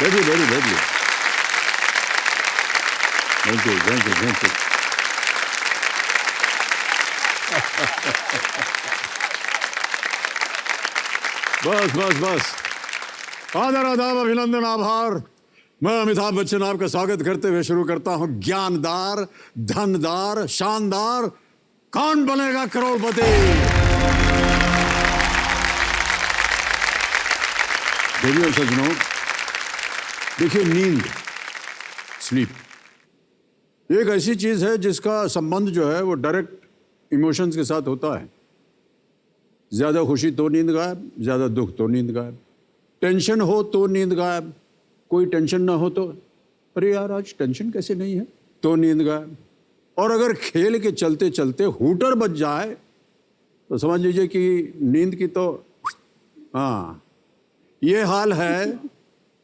बैठिए बैठिए बैठिए। Thank you thank you thank you. बस बस बस, आदर आदाब अभिनंदन आभार। मैं अमिताभ बच्चन आपका स्वागत करते हुए शुरू करता हूं ज्ञानदार, धनदार, शानदार कौन बनेगा करोड़पति। देवियों और सज्जनों, देखिए नींद, स्लीप एक ऐसी चीज है जिसका संबंध जो है वो डायरेक्ट इमोशंस के साथ होता है। ज्यादा खुशी तो नींद गायब, ज्यादा दुख तो नींद गायब, टेंशन हो तो नींद गायब, कोई टेंशन ना हो तो अरे यार आज टेंशन कैसे नहीं है तो नींद गायब। और अगर खेल के चलते चलते हूटर बज जाए तो समझ लीजिए कि नींद की तो हाँ। ये हाल है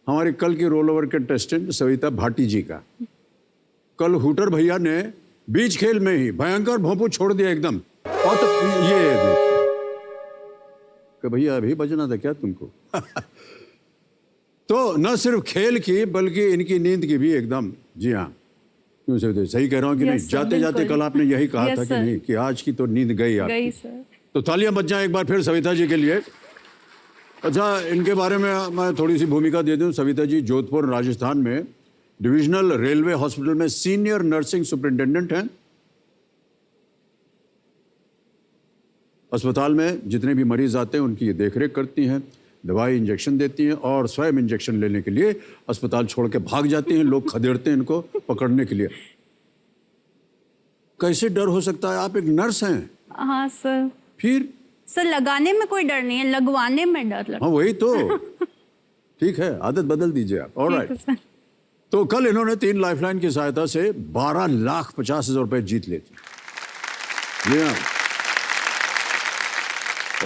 हमारे कल की roll over contestant Savita Bhati ji का। कल हूटर भैया ने बीच खेल में ही भयंकर भोंपू छोड़ दिया एकदम। और तो ये कि भैया अभी बजना था क्या तुमको। तो न सिर्फ खेल की बल्कि इनकी नींद की भी एकदम। जी हाँ, क्यों सही कह रहा हूँ कि नहीं? जाते जाते कल आपने यही कहा था कि नहीं कि आज की तो नींद गई आपकी। तो तालियां बज जाएं एक बार फिर सविता जी के लिए। अच्छा, इनके बारे में मैं थोड़ी सी भूमिका दे दूं। सविता जी जोधपुर राजस्थान में डिविजनल रेलवे हॉस्पिटल में सीनियर नर्सिंग सुपरिटेंडेंट हैं। अस्पताल में जितने भी मरीज आते हैं उनकी देखरेख करती हैं, दवाई इंजेक्शन देती हैं और स्वयं इंजेक्शन लेने के लिए अस्पताल छोड़ के भाग जाती हैं। लोग खदेड़ते हैं इनको पकड़ने के लिए। कैसे डर हो सकता है? आप एक नर्स हैं। हाँ सर। फिर सर लगाने में कोई डर नहीं है, लगवाने में डर लगता है। हाँ वही तो। ठीक है, आदत बदल दीजिए आप। ऑलराइट। तो कल इन्होंने 3 लाइफलाइन की सहायता से 12,50,000 रुपए जीत लिए थे। जी हाँ।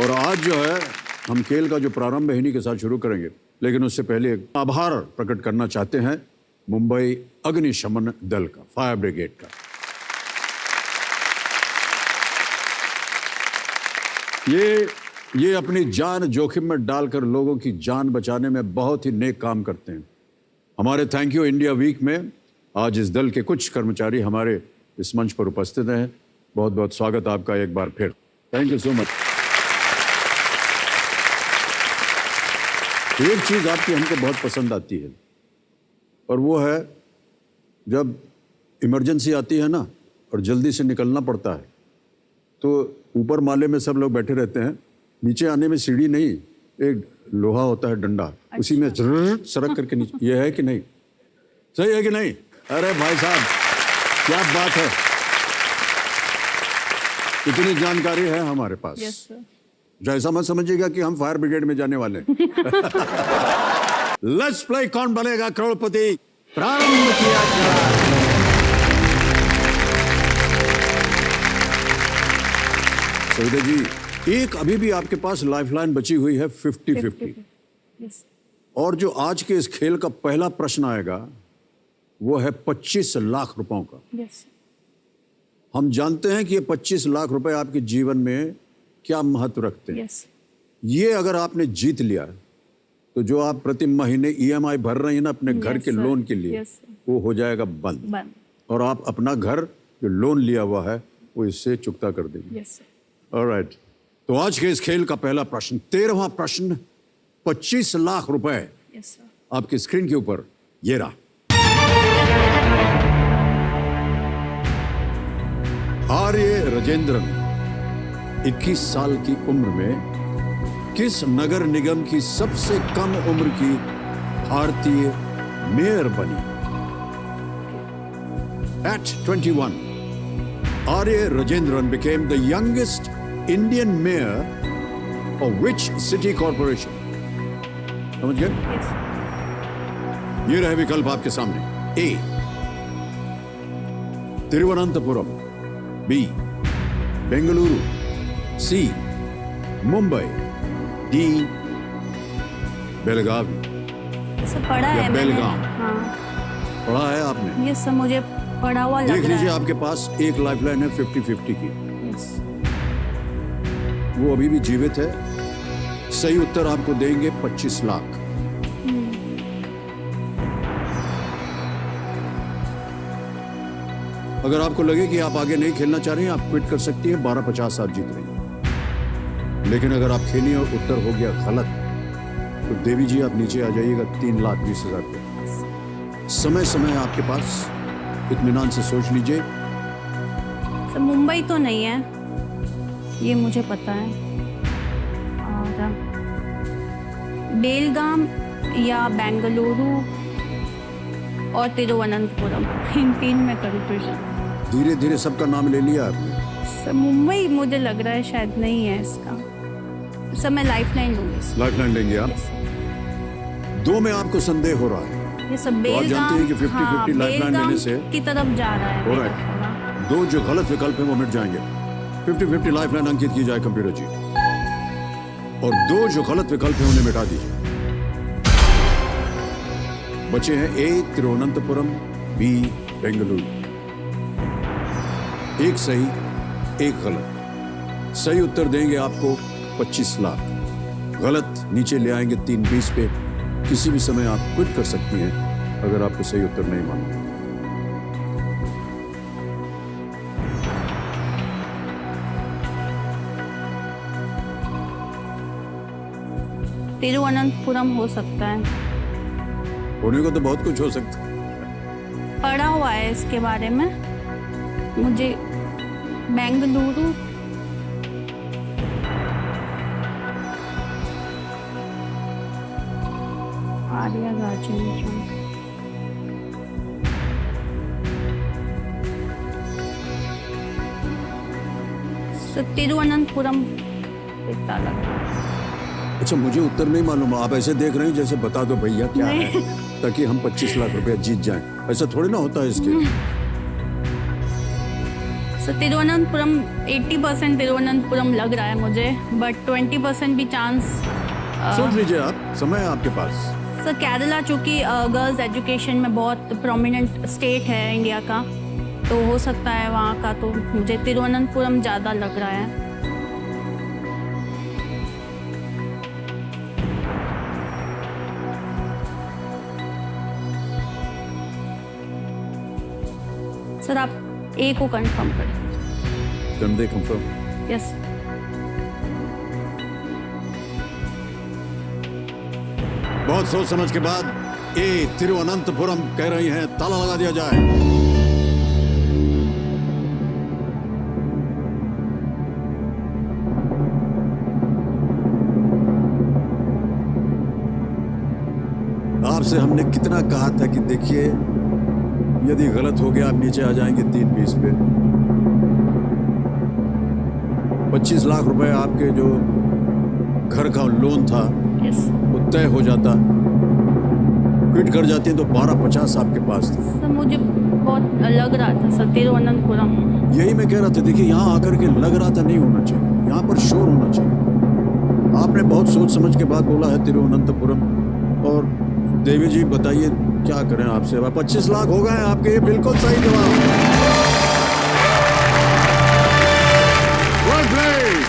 और आज जो है हम खेल का जो प्रारंभ है इन्हीं के साथ शुरू करेंगे, लेकिन उससे पहले आभार प्रकट करना चाहते हैं मुंबई अग्निशमन दल का, फायर ब्रिगेड का। ये अपनी जान जोखिम में डालकर लोगों की जान बचाने में बहुत ही नेक काम करते हैं। हमारे थैंक यू इंडिया वीक में आज इस दल के कुछ कर्मचारी हमारे इस मंच पर उपस्थित हैं। बहुत बहुत स्वागत आपका एक बार फिर। Thank you so much. एक चीज आपकी हमको बहुत पसंद आती है और वो है जब इमरजेंसी आती है ना और जल्दी से निकलना पड़ता है तो ऊपर माले में सब लोग बैठे रहते हैं, नीचे आने में सीढ़ी नहीं, एक लोहा होता है डंडा। अच्छा। उसी में सरक करके नीचे। ये है कि नहीं? सही है कि नहीं? अरे भाई साहब क्या बात है, इतनी जानकारी है हमारे पास। Yes sir. ऐसा मत समझिएगा कि हम फायर ब्रिगेड में जाने वाले हैं। लेट्स प्ले कौन बनेगा करोड़पति प्रारंभ किया जाए। सविता जी, एक अभी भी आपके पास लाइफलाइन बची हुई है 50-50। यस। और जो आज के इस खेल का पहला प्रश्न आएगा वो है 25 लाख रुपयों का। यस। हम जानते हैं कि ये 25 लाख रुपए आपके जीवन में क्या महत्व रखते हैं। यस। ये अगर आपने जीत लिया तो जो आप प्रति महीने EMI भर रही हैं ना अपने घर के लोन के लिए, वो हो जाएगा बंद और आप अपना घर जो लोन लिया हुआ है वो इससे चुकता कर देंगे। ऑलराइट। तो आज के इस खेल का पहला प्रश्न, 13वां प्रश्न, 25 लाख रुपए आपकी स्क्रीन के ऊपर ये रहा। आर्य राजेंद्रन 21 साल की उम्र में किस नगर निगम की सबसे कम उम्र की भारतीय मेयर बनी? At 21, Arya Rajendran became the youngest Indian mayor of which city corporation? समझ गए? ये रहे विकल्प आपके सामने। A, Thiruvananthapuram, B, Bengaluru, C, Mumbai, D, Belagavi. पढ़ा है बेलगाम। हाँ। पढ़ा है आपने? ये सब मुझे पढ़ा हुआ लग रहा है। देख लीजिए आपके पास एक लाइफलाइन है 50-50 की। यस। वो अभी भी जीवित है। सही उत्तर आपको देंगे 25 लाख। अगर आपको लगे कि आप आगे नहीं खेलना चाह रहे हैं, आप क्विट कर सकती हैं। 1250 आप जीत रही हैं। लेकिन अगर आप खेलिए और उत्तर हो गया गलत, तो देवी जी आप नीचे आ जाइएगा 3,20,000 रुपये। समय समय आपके पास, इत्मीनान से सोच लीजिए। सर मुंबई तो नहीं है, ये मुझे पता है। और बेलगाम या बेंगलुरु और तिरुवनंतपुरम, इन 3 में कंफ्यूजन। धीरे धीरे सबका नाम ले लिया आपने। सर मुंबई मुझे लग रहा है शायद नहीं है इसका। सर मैं लाइफलाइन लूंगी। लाइफलाइन लेंगे आप। 2 में आपको संदेह हो रहा है। ये सब तो आप जानते बेलगाम, हैं कि 50-50 लाइफलाइन लेने से की तरफ जा रहा है। Alright. 2 जो गलत विकल्प है वो मिट जाएंगे। 50-50 लाइफलाइन अंकित की जाए कंप्यूटर जी, और 2 जो गलत विकल्प है उन्हें मिटा दीजिए। बचे हैं ए तिरुवनंतपुरम, बी बेंगलुरु। 1 सही, 1 गलत। सही उत्तर देंगे आपको 25 लाख, गलत नीचे ले आएंगे 320 पे। किसी भी समय आप क्विट कर सकती हैं अगर आपको सही उत्तर नहीं मालूम। तिरुवनंतपुरम हो सकता है। होने को तो बहुत कुछ हो सकता है। पढ़ा हुआ है इसके बारे में मुझे। बेंगलुरु, आर्या राजेंद्रन, तिरुवनंतपुरम इतना लग रहा है। अच्छा, मुझे उत्तर नहीं मालूम, आप ऐसे देख रहे हैं जैसे बता दो भैया क्या है, ताकि हम 25 लाख रुपया जीत जाएं। ऐसा थोड़ी ना होता है इसके। सर तिरुवनंतपुरम 80% तिरुवनंतपुरम लग रहा है मुझे, बट 20% भी चांस। सोच लीजिए आप, समय है आपके पास। सर केरला चूँकि गर्ल्स एजुकेशन में बहुत प्रोमिनेंट स्टेट है इंडिया का, तो हो सकता है वहाँ का। तो मुझे तिरुवनंतपुरम ज़्यादा लग रहा है। सर आप ए को कंफर्म कर दीजिए। Can they confirm? यस। बहुत सोच समझ के बाद ए तिरुवनंतपुरम कह रही हैं, ताला लगा दिया जाए। आपसे हमने कितना कहा था कि देखिए, यदि गलत हो गया आप नीचे आ जाएंगे 320 पे। 25 लाख रुपए आपके जो घर का लोन था यस। वो तय हो जाता। क्विट कर जाती हैं तो 1250 आपके पास था। सर मुझे बहुत लग रहा था सर तिरुवनंतपुरम। यही मैं कह रहा था, देखिए यहाँ आकर के लग रहा था नहीं होना चाहिए, यहाँ पर श्योर होना चाहिए। आपने बहुत सोच समझ के बाद बोला है तिरुवनंतपुरम। और देवी जी बताइए क्या करें आपसे। 25 लाख हो गए आपके, ये बिल्कुल सही जवाब। Well played!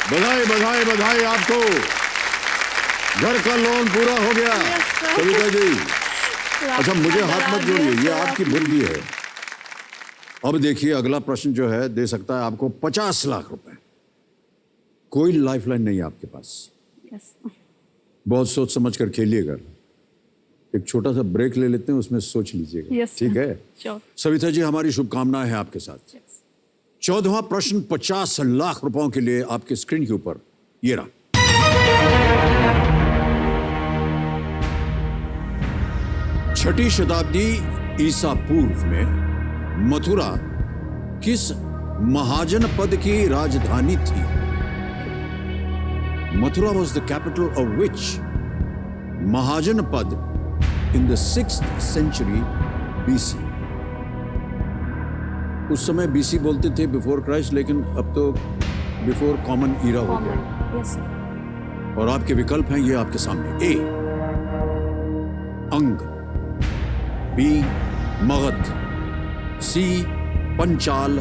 बधाई बधाई बधाई आपको, घर का लोन पूरा हो गया। Yes, sir. सविता जी, अच्छा मुझे हाथ मत जोड़िए, ये आपकी बुद्धि है। अब देखिए अगला प्रश्न जो है दे सकता है आपको 50 लाख रुपए। कोई लाइफलाइन नहीं है आपके पास। यस। बहुत सोच समझ कर खेलिएगा। एक छोटा सा ब्रेक ले लेते हैं, उसमें सोच लीजिएगा। Yes, ठीक है? श्योर। सविता जी, हमारी शुभकामनाएं हैं आपके साथ। 14वां प्रश्न 50 लाख रुपयों के लिए आपके स्क्रीन के ऊपर ये रहा। छठी शताब्दी ईसा पूर्व में मथुरा किस महाजनपद की राजधानी थी? Mathura was the capital of which महाजनपद in the 6th century BC? उस समय BC बोलते थे बिफोर क्राइस्ट, लेकिन अब तो बिफोर कॉमन ईरा हो गया। यस। और आपके विकल्प हैं ये आपके सामने। ए अंग, बी मगध, सी पंचाल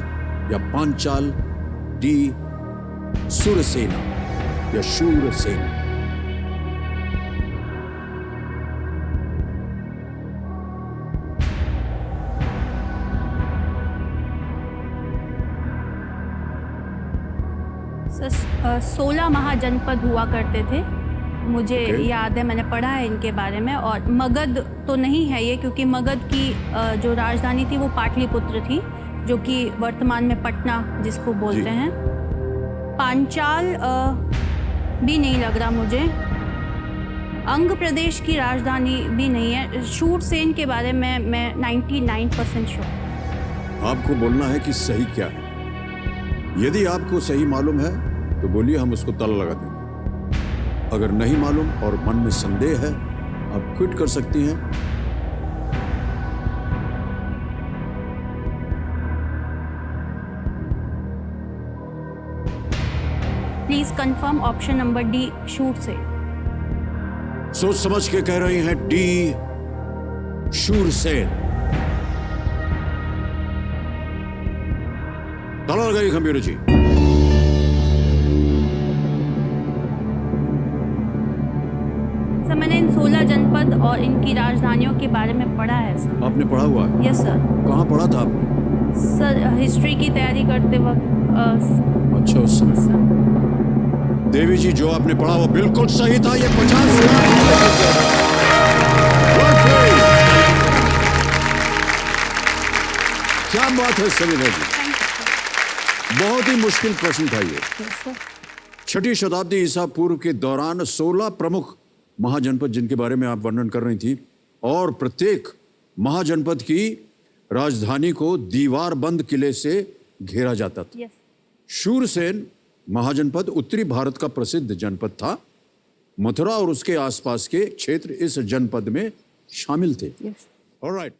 या पांचाल, डी सुरसेना या शूरसेन। सर 16 महाजनपद हुआ करते थे, मुझे Okay. याद है, मैंने पढ़ा है इनके बारे में। और मगध तो नहीं है ये, क्योंकि मगध की जो राजधानी थी वो पाटलिपुत्र थी, जो कि वर्तमान में पटना जिसको बोलते जी। हैं। पांचाल भी नहीं लग रहा मुझे। अंग प्रदेश की राजधानी भी नहीं है। शूरसेन के बारे में मैं 99% श्योर। आपको बोलना है कि सही क्या है। यदि आपको सही मालूम है तो बोलिए, हम उसको ताला लगा देंगे। अगर नहीं मालूम और मन में संदेह है, आप क्विट कर सकती हैं। Please confirm option number D, Shurasena. सोच समझ के कह रही हैं डी, शूरसेन। ताला लगाइए कंप्यूटर जी। सर मैंने इन 16 जनपद और इनकी राजधानियों के बारे में पढ़ा है सर। आपने पढ़ा हुआ है? Yes sir. कहाँ पढ़ा था आपने? सर हिस्ट्री की तैयारी करते वक्त अच्छा, उस समय। सर देवी जी, जो आपने पढ़ा वो बिल्कुल सही था। ये 50 क्या बात है समीरा जी, बहुत ही मुश्किल प्रश्न था ये। Yes sir. छठी शताब्दी ईसा पूर्व के दौरान 16 प्रमुख महाजनपद जिनके बारे में आप वर्णन कर रही थी, और प्रत्येक महाजनपद की राजधानी को दीवार बंद किले से घेरा जाता था। यस। शूरसेन महाजनपद उत्तरी भारत का प्रसिद्ध जनपद था। मथुरा और उसके आसपास के क्षेत्र इस जनपद में शामिल थे। यस। ऑलराइट।